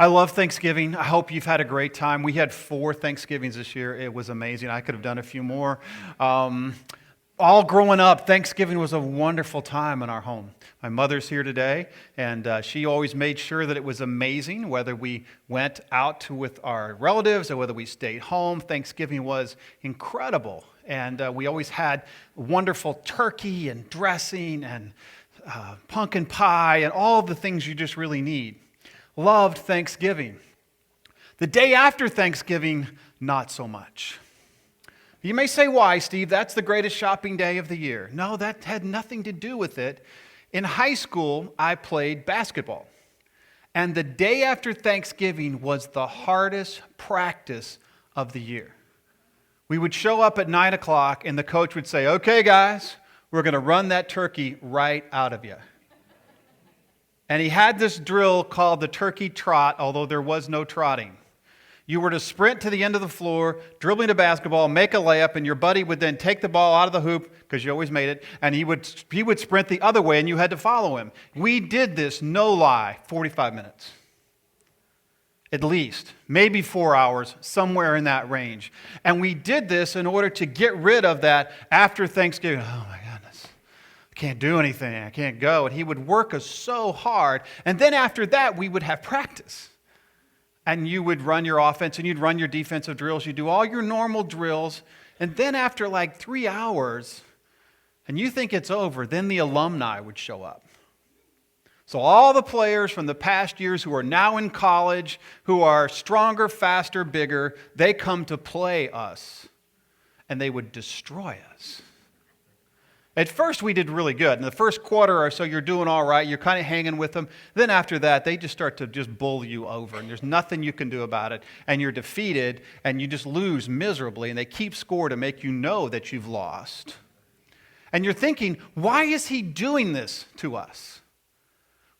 I love Thanksgiving. I hope you've had a great time. We had 4 Thanksgivings this year. It was amazing. I could have done a few more. All growing up, Thanksgiving was a wonderful time in our home. My mother's here today, and she always made sure that it was amazing, whether we went out with our relatives or whether we stayed home. Thanksgiving was incredible, and we always had wonderful turkey and dressing and pumpkin pie and all the things you just really need. Loved Thanksgiving. The day after Thanksgiving, not so much. You may say, why, Steve? That's the greatest shopping day of the year. No, that had nothing to do with it. In high school, I played basketball. And the day after Thanksgiving was the hardest practice of the year. We would show up at 9 o'clock, and the coach would say, okay, guys, we're going to run that turkey right out of you. And he had this drill called the turkey trot, although there was no trotting. You were to sprint to the end of the floor, dribbling a basketball, make a layup, and your buddy would then take the ball out of the hoop, because you always made it, and he would sprint the other way, and you had to follow him. We did this, no lie, 45 minutes. At least, maybe 4 hours, somewhere in that range. And we did this in order to get rid of that after Thanksgiving. Oh my goodness, I can't do anything, I can't go. And he would work us so hard. And then after that, we would have practice. And you would run your offense and you'd run your defensive drills. You'd do all your normal drills. And then after like 3 hours, and you think it's over, then the alumni would show up. So all the players from the past years who are now in college, who are stronger, faster, bigger, they come to play us. And they would destroy us. At first, we did really good. In the first quarter or so, you're doing all right. You're kind of hanging with them. Then after that, they just start to just bull you over, and there's nothing you can do about it. And you're defeated, and you just lose miserably, and they keep score to make you know that you've lost. And you're thinking, why is he doing this to us?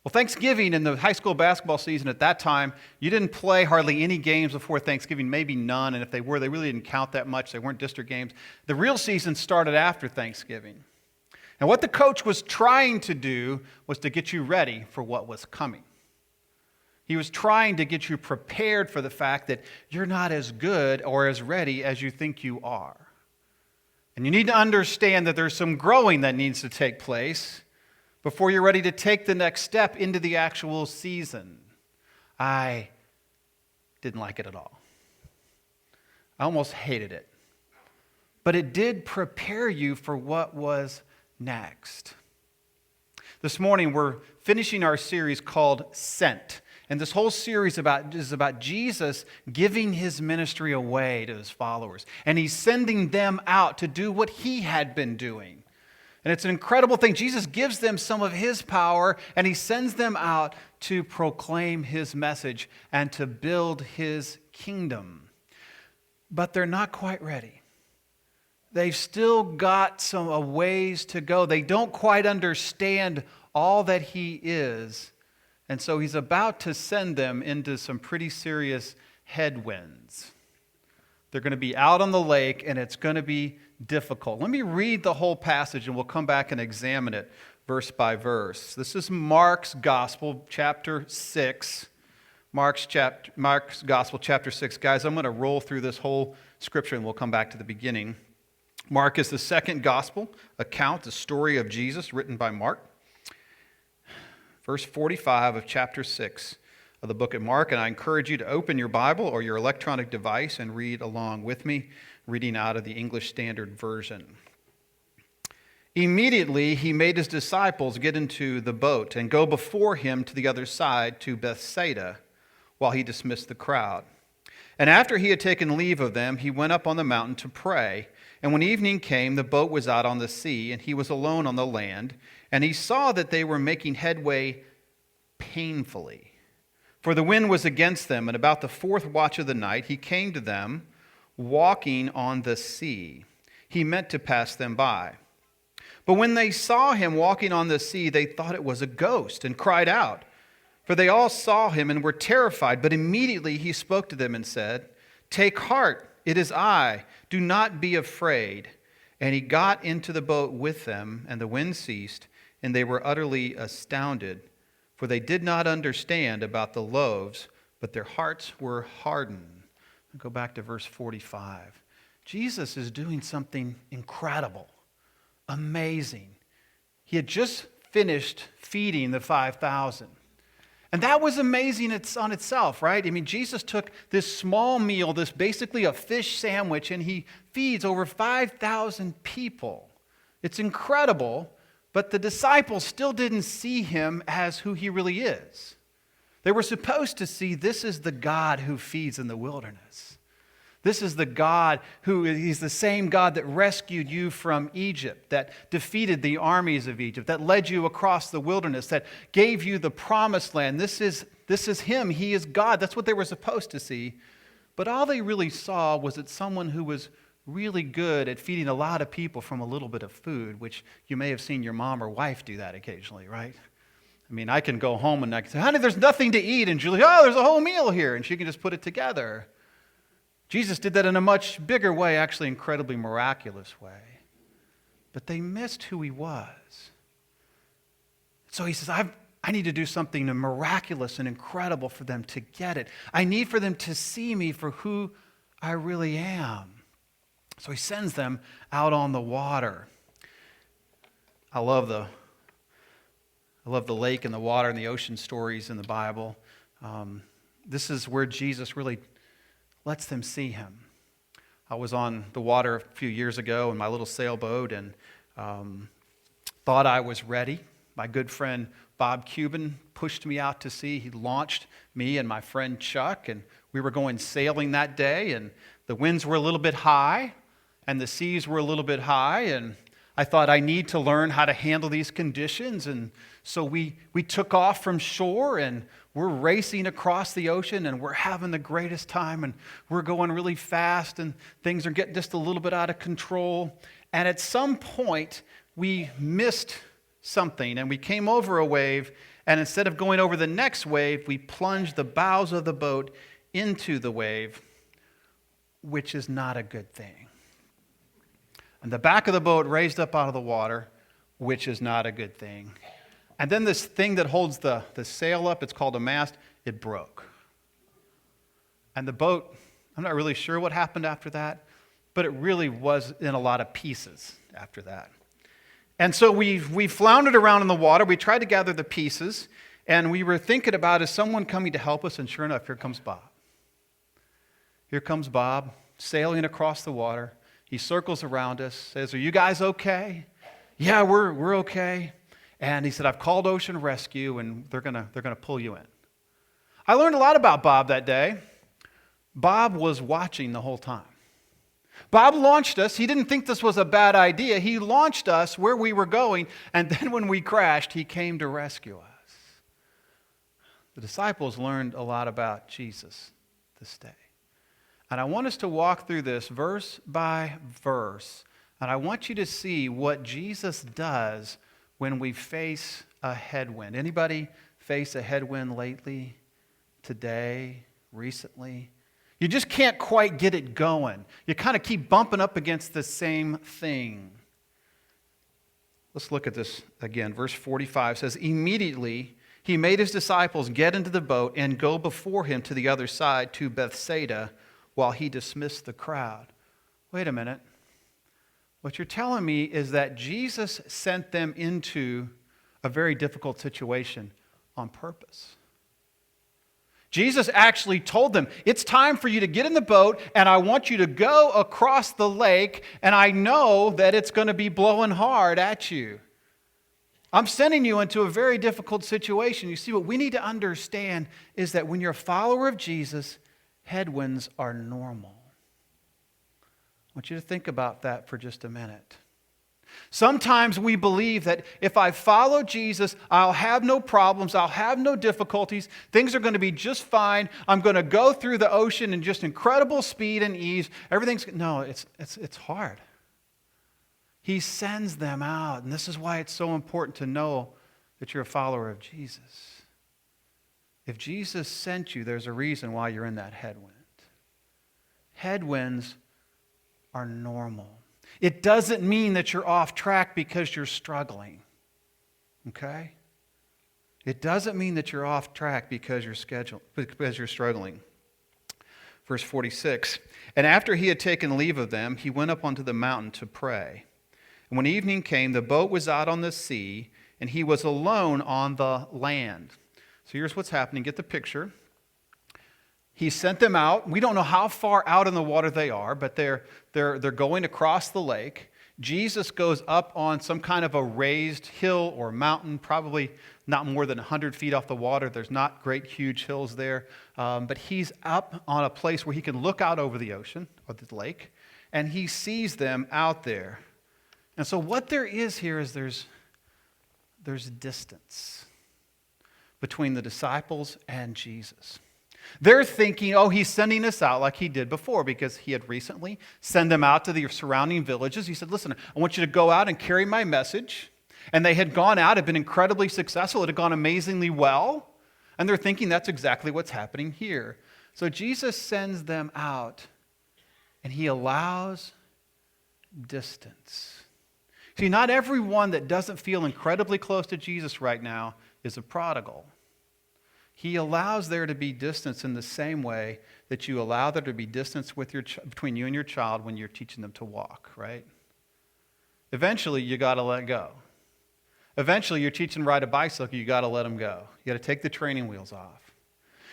Well, Thanksgiving in the high school basketball season at that time, you didn't play hardly any games before Thanksgiving, maybe none. And if they were, they really didn't count that much. They weren't district games. The real season started after Thanksgiving. And what the coach was trying to do was to get you ready for what was coming. He was trying to get you prepared for the fact that you're not as good or as ready as you think you are. And you need to understand that there's some growing that needs to take place before you're ready to take the next step into the actual season. I didn't like it at all. I almost hated it. But it did prepare you for what was next. This morning we're finishing our series called Sent. And this whole series is about Jesus giving his ministry away to his followers. And he's sending them out to do what he had been doing. And it's an incredible thing. Jesus gives them some of his power, and he sends them out to proclaim his message and to build his kingdom. But they're not quite ready. They've still got some ways to go. They don't quite understand all that he is. And so he's about to send them into some pretty serious headwinds. They're going to be out on the lake, and it's going to be difficult. Let me read the whole passage, and we'll come back and examine it verse by verse. This is Mark's Gospel, chapter 6. Mark's Gospel, chapter 6. Guys, I'm going to roll through this whole scripture, and we'll come back to the beginning. Mark is the second gospel account, the story of Jesus written by Mark. Verse 45 of chapter 6 of the book of Mark, and I encourage you to open your Bible or your electronic device and read along with me, reading out of the English Standard Version. Immediately he made his disciples get into the boat and go before him to the other side to Bethsaida, while he dismissed the crowd. And after he had taken leave of them, he went up on the mountain to pray. And when evening came, the boat was out on the sea, and he was alone on the land. And he saw that they were making headway painfully, for the wind was against them. And about the 4th watch of the night, he came to them, walking on the sea. He meant to pass them by. But when they saw him walking on the sea, they thought it was a ghost, and cried out. For they all saw him and were terrified. But immediately he spoke to them and said, "Take heart, it is I. Do not be afraid." And he got into the boat with them, and the wind ceased, and they were utterly astounded, for they did not understand about the loaves, but their hearts were hardened. Go back to verse 45. Jesus is doing something incredible, amazing. He had just finished feeding the 5,000. And that was amazing on itself, right? I mean, Jesus took this small meal, this basically a fish sandwich, and he feeds over 5,000 people. It's incredible, but the disciples still didn't see him as who he really is. They were supposed to see this is the God who feeds in the wilderness. This is the God he's the same God that rescued you from Egypt, that defeated the armies of Egypt, that led you across the wilderness, that gave you the promised land. This is him. He is God. That's what they were supposed to see. But all they really saw was that someone who was really good at feeding a lot of people from a little bit of food, which you may have seen your mom or wife do that occasionally, right? I mean, I can go home and I can say, honey, there's nothing to eat. And Julie, oh, there's a whole meal here. And she can just put it together. Jesus did that in a much bigger way, actually incredibly miraculous way. But they missed who he was. So he says, I need to do something miraculous and incredible for them to get it. I need for them to see me for who I really am. So he sends them out on the water. I love the lake and the water and the ocean stories in the Bible. This is where Jesus really lets them see him. I was on the water a few years ago in my little sailboat and thought I was ready. My good friend Bob Cuban pushed me out to sea. He launched me and my friend Chuck, and we were going sailing that day, and the winds were a little bit high and the seas were a little bit high, and I thought I need to learn how to handle these conditions. And so we took off from shore and we're racing across the ocean and we're having the greatest time and we're going really fast and things are getting just a little bit out of control. And at some point we missed something and we came over a wave, and instead of going over the next wave, we plunged the bows of the boat into the wave, which is not a good thing. And the back of the boat raised up out of the water, which is not a good thing. And then this thing that holds the sail up, it's called a mast, it broke. And the boat, I'm not really sure what happened after that, but it really was in a lot of pieces after that. And so we floundered around in the water. We tried to gather the pieces, and we were thinking about, is someone coming to help us? And sure enough, here comes Bob. Here comes Bob, sailing across the water. He circles around us, says, are you guys okay? Yeah, we're okay. And he said, I've called Ocean Rescue, and they're gonna pull you in. I learned a lot about Bob that day. Bob was watching the whole time. Bob launched us. He didn't think this was a bad idea. He launched us where we were going, and then when we crashed, he came to rescue us. The disciples learned a lot about Jesus this day. And I want us to walk through this verse by verse, and I want you to see what Jesus does when we face a headwind. Anybody face a headwind lately, today, recently? You just can't quite get it going. You kind of keep bumping up against the same thing. Let's look at this again. Verse 45 says, immediately he made his disciples get into the boat and go before him to the other side, to Bethsaida, while he dismissed the crowd. Wait a minute. What you're telling me is that Jesus sent them into a very difficult situation on purpose. Jesus actually told them, it's time for you to get in the boat, and I want you to go across the lake, and I know that it's going to be blowing hard at you. I'm sending you into a very difficult situation. You see, what we need to understand is that when you're a follower of Jesus, headwinds are normal. I want you to think about that for just a minute. Sometimes we believe that if I follow Jesus, I'll have no problems, I'll have no difficulties, things are going to be just fine, I'm going to go through the ocean in just incredible speed and ease. No, it's hard. He sends them out, and this is why it's so important to know that you're a follower of Jesus. If Jesus sent you, there's a reason why you're in that headwind. Headwinds are normal. It doesn't mean that you're off track because you're struggling. Okay? It doesn't mean that you're off track because you're struggling. Verse 46, and after he had taken leave of them, he went up onto the mountain to pray. And when evening came, the boat was out on the sea, and he was alone on the land. So here's what's happening. Get the picture. He sent them out. We don't know how far out in the water they are, but they're going across the lake. Jesus goes up on some kind of a raised hill or mountain, probably not more than 100 feet off the water. There's not great, huge hills there. But he's up on a place where he can look out over the ocean or the lake, and he sees them out there. And so what there is here is there's distance between the disciples and Jesus. They're thinking, oh, he's sending us out like he did before, because he had recently sent them out to the surrounding villages. He said, listen, I want you to go out and carry my message. And they had gone out, had been incredibly successful. It had gone amazingly well. And they're thinking that's exactly what's happening here. So Jesus sends them out, and he allows distance. See, not everyone that doesn't feel incredibly close to Jesus right now is a prodigal. He allows there to be distance in the same way that you allow there to be distance with between you and your child when you're teaching them to walk, right? Eventually, you got to let go. Eventually, you're teaching them to ride a bicycle, you got to let them go. You got to take the training wheels off.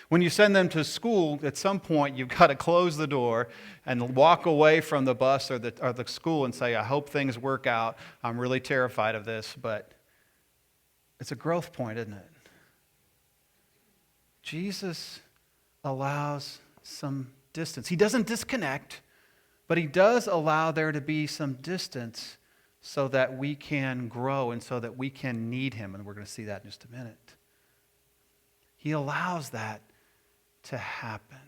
When you send them to school, at some point, you've got to close the door and walk away from the bus or the school and say, I hope things work out. I'm really terrified of this, but it's a growth point, isn't it? Jesus allows some distance. He doesn't disconnect, but he does allow there to be some distance so that we can grow and so that we can need him. And we're going to see that in just a minute. He allows that to happen.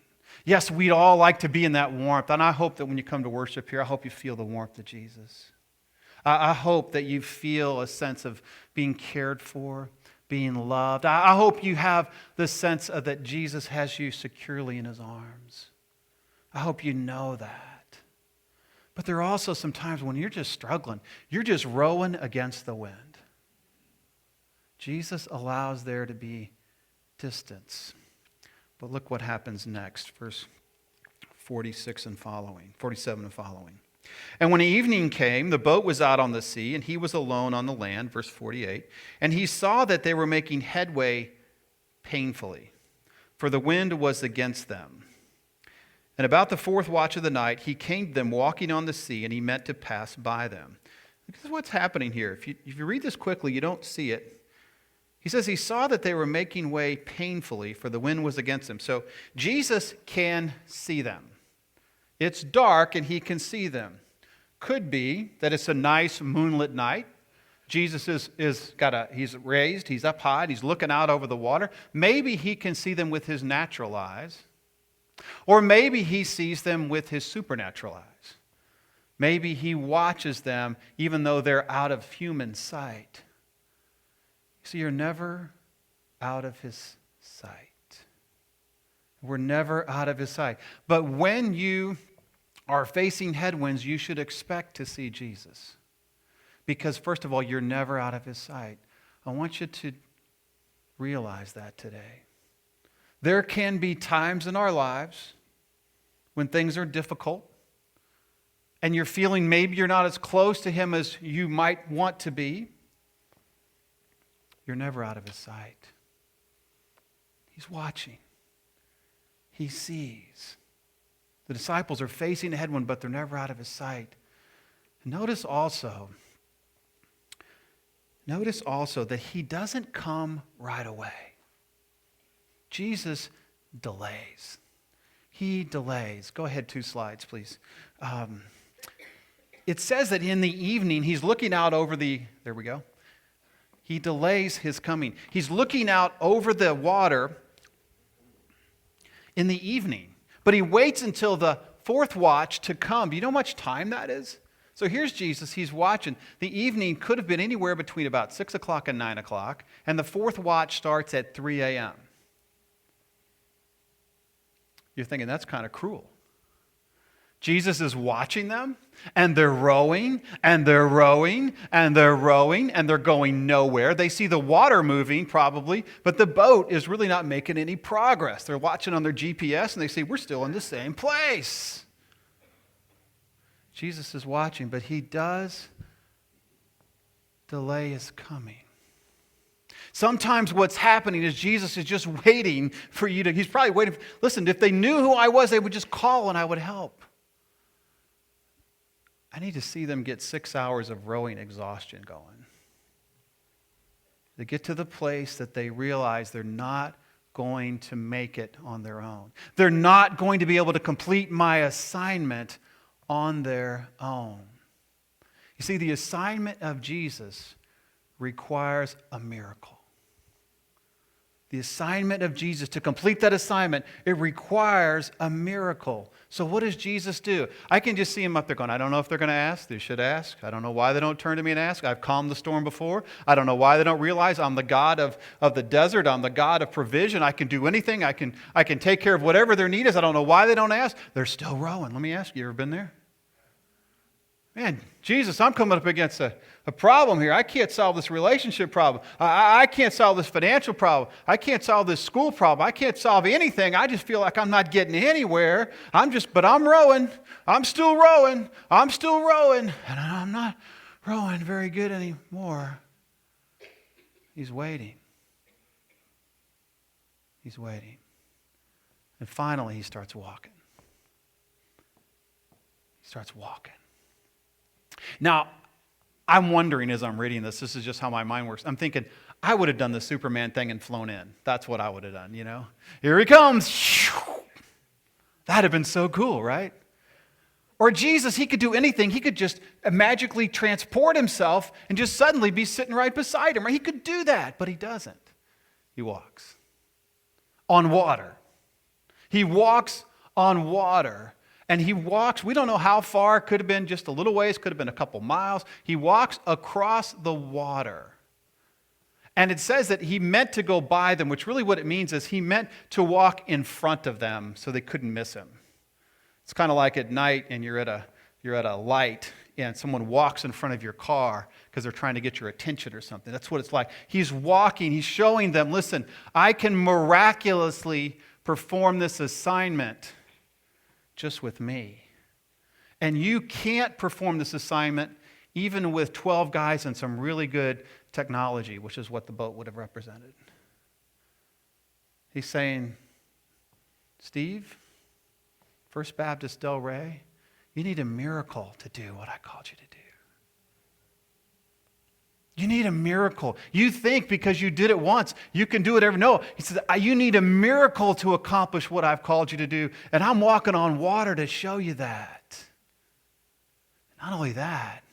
Yes, we'd all like to be in that warmth. And I hope that when you come to worship here, I hope you feel the warmth of Jesus. I hope that you feel a sense of being cared for, being loved. I hope you have the sense that Jesus has you securely in his arms. I hope you know that. But there are also some times when you're just struggling. You're just rowing against the wind. Jesus allows there to be distance. But look what happens next, verse 47 and following. And when evening came, the boat was out on the sea, and he was alone on the land, verse 48. And he saw that they were making headway painfully, for the wind was against them. And about the fourth watch of the night, he came to them walking on the sea, and he meant to pass by them. This is what's happening here. If you read this quickly, you don't see it. He says he saw that they were making way painfully, for the wind was against them. So Jesus can see them. It's dark and he can see them. Could be that it's a nice moonlit night. Jesus he's raised, he's up high, he's looking out over the water. Maybe he can see them with his natural eyes. Or maybe he sees them with his supernatural eyes. Maybe he watches them even though they're out of human sight. So you're never out of his sight. We're never out of his sight. But when you are facing headwinds, you should expect to see Jesus. Because first of all, you're never out of his sight. I want you to realize that today. There can be times in our lives when things are difficult and you're feeling maybe you're not as close to him as you might want to be. You're never out of his sight. He's watching. He sees. The disciples are facing a headwind, but they're never out of his sight. Notice also that he doesn't come right away. Jesus delays. He delays. Go ahead 2 slides, please. It says that in the evening, he's looking out over there we go. He delays his coming. He's looking out over the water in the evening. But he waits until the fourth watch to come. Do you know how much time that is? So here's Jesus. He's watching. The evening could have been anywhere between about 6 o'clock and 9 o'clock. And the fourth watch starts at 3 a.m. You're thinking, that's kind of cruel. Jesus is watching them, and they're rowing, and they're rowing, and they're rowing, and they're going nowhere. They see the water moving, probably, but the boat is really not making any progress. They're watching on their GPS, and they see, we're still in the same place. Jesus is watching, but he does delay his coming. Sometimes what's happening is Jesus is just waiting for you to, he's probably waiting. Listen, if they knew who I was, they would just call and I would help. I need to see them get 6 hours of rowing exhaustion going. They get to the place that they realize they're not going to make it on their own. They're not going to be able to complete my assignment on their own. You see, the assignment of Jesus requires a miracle. The assignment of Jesus, to complete that assignment, it requires a miracle. So what does Jesus do? I can just see him up there going, I don't know if they're going to ask. They should ask. I don't know why they don't turn to me and ask. I've calmed the storm before. I don't know why they don't realize I'm the God of the desert. I'm the God of provision. I can do anything. I can take care of whatever their need is. I don't know why they don't ask. They're still rowing. Let me ask you, ever been there? Man, Jesus, I'm coming up against a problem here. I can't solve this relationship problem. I can't solve this financial problem. I can't solve this school problem. I can't solve anything. I just feel like I'm not getting anywhere. But I'm rowing. I'm still rowing. I'm still rowing. And I'm not rowing very good anymore. He's waiting. He's waiting. And finally, he starts walking. He starts walking. Now, I'm wondering as I'm reading this is just how my mind works. I'm thinking, I would have done the Superman thing and flown in. That's what I would have done, you know. Here he comes. That'd have been so cool, right? Or Jesus, he could do anything. He could just magically transport himself and just suddenly be sitting right beside him. Or he could do that, but he doesn't. He walks on water. He walks on water. And he walks, we don't know how far, could have been just a little ways, could have been a couple miles. He walks across the water. And it says that he meant to go by them, which really what it means is he meant to walk in front of them so they couldn't miss him. It's kind of like at night and you're at a light and someone walks in front of your car because they're trying to get your attention or something. That's what it's like. He's walking, he's showing them, listen, I can miraculously perform this assignment just with me. And you can't perform this assignment even with 12 guys and some really good technology, which is what the boat would have represented. He's saying, Steve, First Baptist Delray, you need a miracle to do what I called you to do. You need a miracle. You think because you did it once, you can do it every. No, he says, you need a miracle to accomplish what I've called you to do. And I'm walking on water to show you that. Not only that,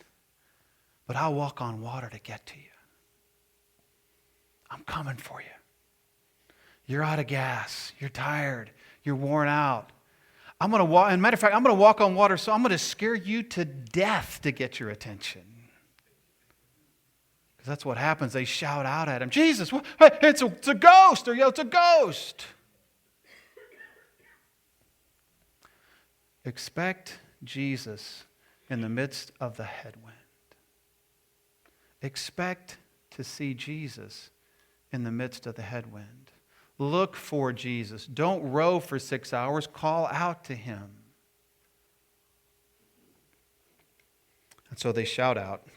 but I'll walk on water to get to you. I'm coming for you. You're out of gas. You're tired. You're worn out. I'm going to walk. As a matter of fact, I'm going to walk on water, so I'm going to scare you to death to get your attention. That's what happens. They shout out at him, Jesus, it's a ghost, or yell, it's a ghost. Expect Jesus in the midst of the headwind. Expect to see Jesus in the midst of the headwind. Look for Jesus. Don't row for 6 hours. Call out to him. And so they shout out.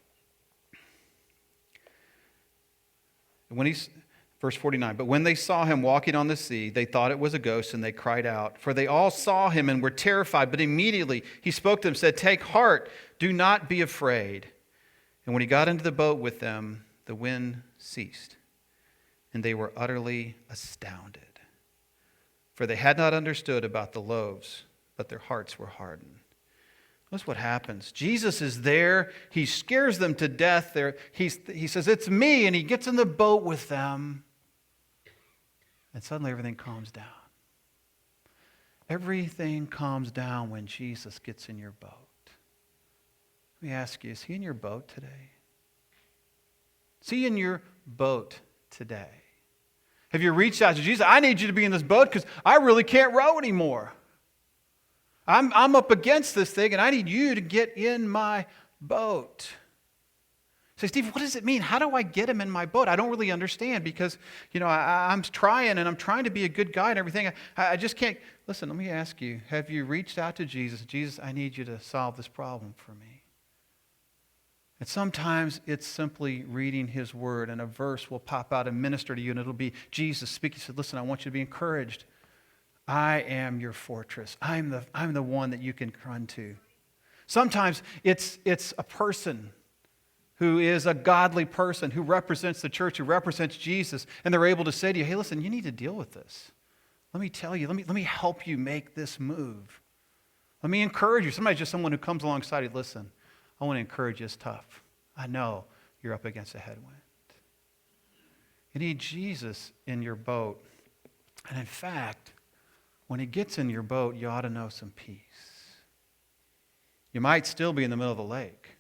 Verse 49, but when they saw him walking on the sea, they thought it was a ghost, and they cried out. For they all saw him and were terrified. But immediately he spoke to them, said, take heart, do not be afraid. And when he got into the boat with them, the wind ceased, and they were utterly astounded. For they had not understood about the loaves, but their hearts were hardened. That's what happens. Jesus is there. He scares them to death. He says, it's me, and he gets in the boat with them. And suddenly everything calms down. Everything calms down when Jesus gets in your boat. Let me ask you, is he in your boat today? Is he in your boat today? Have you reached out to Jesus? I need you to be in this boat because I really can't row anymore. I'm up against this thing, and I need you to get in my boat. Say, Steve, what does it mean? How do I get him in my boat? I don't really understand because, I'm trying and I'm trying to be a good guy and everything. I just can't. Listen, let me ask you, have you reached out to Jesus? Jesus, I need you to solve this problem for me. And sometimes it's simply reading his word, and a verse will pop out and minister to you, and it'll be Jesus speaking. He said, listen, I want you to be encouraged. I am your fortress. I'm the one that you can run to. Sometimes it's a person who is a godly person, who represents the church, who represents Jesus, and they're able to say to you, hey, listen, you need to deal with this. Let me tell you, let me help you make this move. Let me encourage you. Sometimes just someone who comes alongside you, listen, I want to encourage you, it's tough. I know you're up against a headwind. You need Jesus in your boat. And in fact, when he gets in your boat, you ought to know some peace. You might still be in the middle of the lake,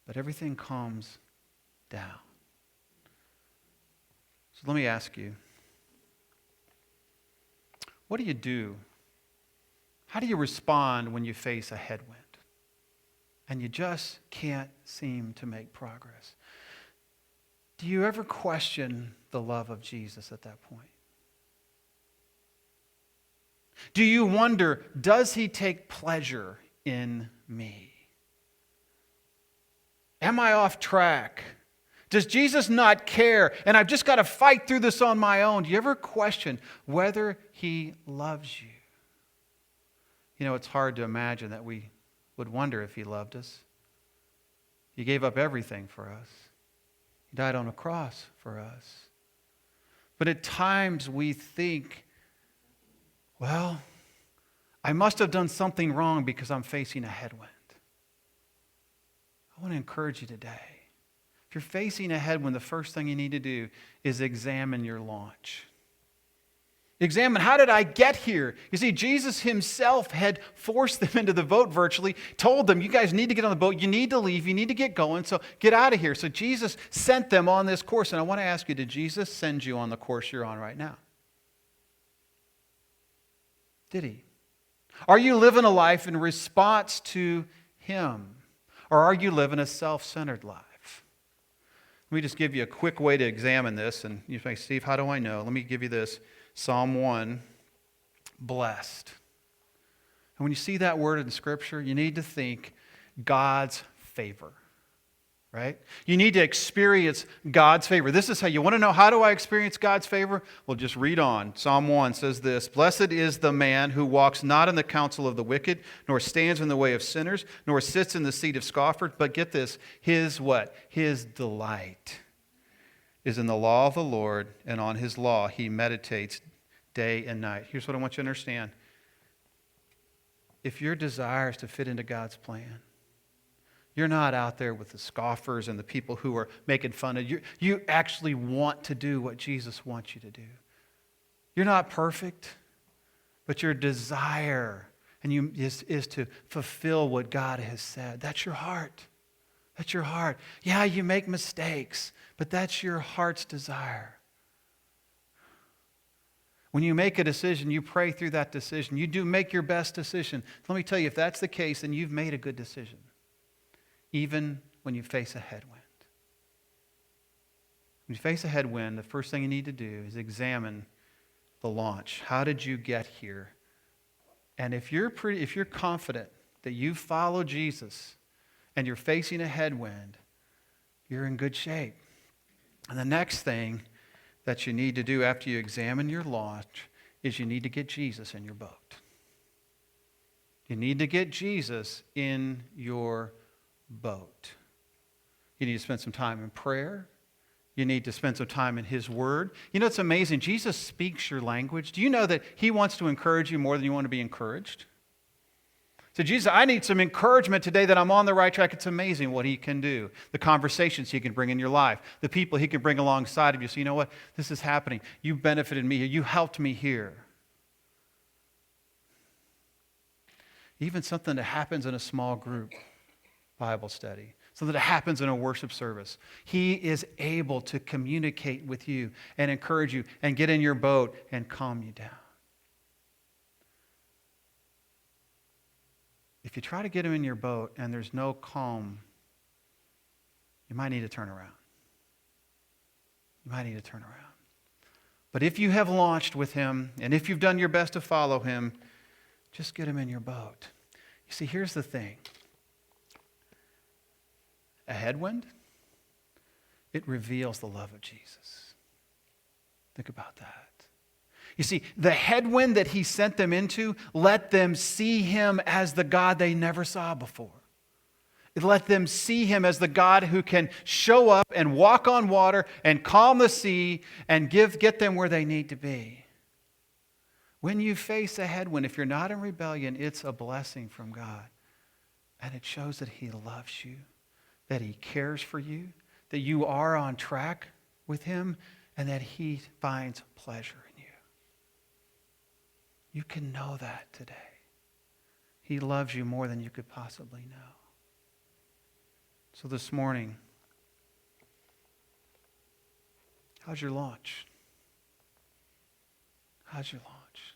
but everything calms down. So let me ask you, what do you do? How do you respond when you face a headwind and you just can't seem to make progress? Do you ever question the love of Jesus at that point? Do you wonder, does he take pleasure in me? Am I off track? Does Jesus not care? And I've just got to fight through this on my own. Do you ever question whether he loves you? It's hard to imagine that we would wonder if he loved us. He gave up everything for us. He died on a cross for us. But at times we think, well, I must have done something wrong because I'm facing a headwind. I want to encourage you today. If you're facing a headwind, the first thing you need to do is examine your launch. Examine, how did I get here? You see, Jesus himself had forced them into the boat virtually, told them, you guys need to get on the boat, you need to leave, you need to get going, so get out of here. So Jesus sent them on this course, and I want to ask you, did Jesus send you on the course you're on right now? Did he? Are you living a life in response to him? Or are you living a self-centered life? Let me just give you a quick way to examine this. And you say, Steve, how do I know? Let me give you this. Psalm 1, blessed. And when you see that word in Scripture, you need to think God's favor. Right? You need to experience God's favor. This is how you want to know, how do I experience God's favor? Well, just read on. Psalm 1 says this, blessed is the man who walks not in the counsel of the wicked, nor stands in the way of sinners, nor sits in the seat of scoffers. But get this, his what? His delight is in the law of the Lord, and on his law he meditates day and night. Here's what I want you to understand. If your desire is to fit into God's plan, you're not out there with the scoffers and the people who are making fun of you. You actually want to do what Jesus wants you to do. You're not perfect, but your desire is to fulfill what God has said. That's your heart. That's your heart. Yeah, you make mistakes, but that's your heart's desire. When you make a decision, you pray through that decision. You do make your best decision. Let me tell you, if that's the case, then you've made a good decision, even when you face a headwind. When you face a headwind, the first thing you need to do is examine the launch. How did you get here? And if you're confident that you follow Jesus and you're facing a headwind, you're in good shape. And the next thing that you need to do after you examine your launch is you need to get Jesus in your boat. You need to get Jesus in your boat. You need to spend some time in prayer. You need to spend some time in his word. You know, it's amazing. Jesus speaks your language. Do you know that he wants to encourage you more than you want to be encouraged? So Jesus, I need some encouragement today that I'm on the right track. It's amazing what he can do. The conversations he can bring in your life. The people he can bring alongside of you. So you know what? This is happening. You benefited me here. You helped me here. Even something that happens in a small group Bible study. Something that happens in a worship service. He is able to communicate with you and encourage you and get in your boat and calm you down. if you try to get him in your boat and there's no calm, you might need to turn around. You might need to turn around. But if you have launched with him, and if you've done your best to follow him, just get him in your boat. You see, here's the thing. A headwind, it reveals the love of Jesus. Think about that. You see, the headwind that he sent them into let them see him as the God they never saw before. It let them see him as the God who can show up and walk on water and calm the sea and get them where they need to be. When you face a headwind, if you're not in rebellion, it's a blessing from God. And it shows that he loves you, that he cares for you, that you are on track with him, and that he finds pleasure in you. You can know that today. He loves you more than you could possibly know. So this morning, how's your launch? How's your launch?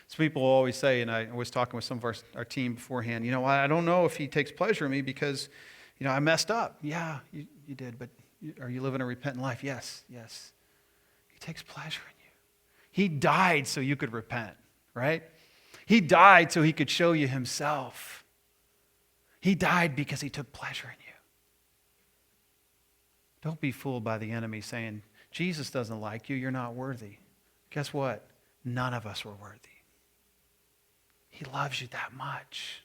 So people always say, and I was talking with some of our team beforehand, I don't know if he takes pleasure in me because, I messed up. Yeah, you did, but are you living a repentant life? Yes. He takes pleasure in you. He died so you could repent, right? He died so he could show you himself. He died because he took pleasure in you. Don't be fooled by the enemy saying, Jesus doesn't like you, you're not worthy. Guess what? None of us were worthy. He loves you that much.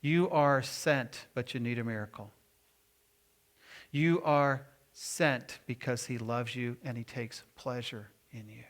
You are sent, but you need a miracle. You are sent because he loves you and he takes pleasure in you.